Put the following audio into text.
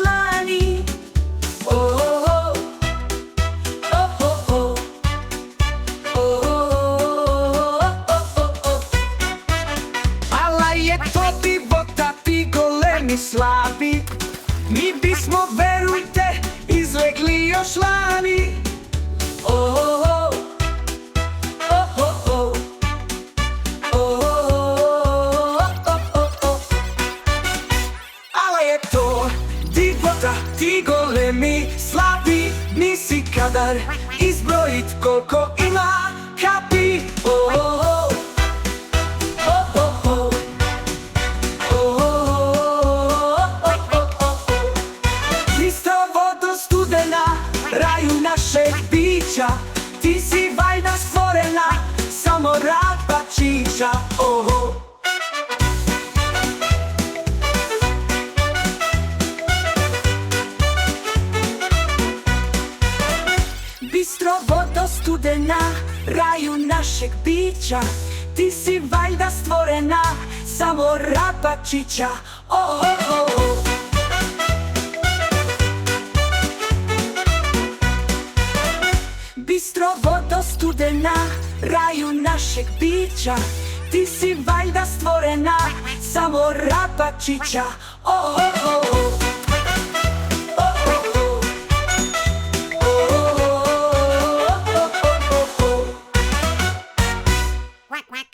lani. Oho-ho, oho-ho, oho-ho. Ala je to divota, ti golemi slavi. Mi bismo, verujte, izlegli još lani. Oho-ho, oho-ho, oho-ho. Ala je to divota, ti golemi slavi. Nisi kadar izbrojit koliko ima kapi. Oho-ho, oho-ho, lista vodo studena, raju našeg bića. Ti si valjda stvorena, samo rad pačića. Oho. Bistro vodo studena, raju našeg bića. Ti si valjda stvorena, samo rad pačića. Oho-ho. Bistro vodo studena, raju našeg bića. Ti si valjda stvorena, samo rad pačića. Oho-ho. Quack, quack.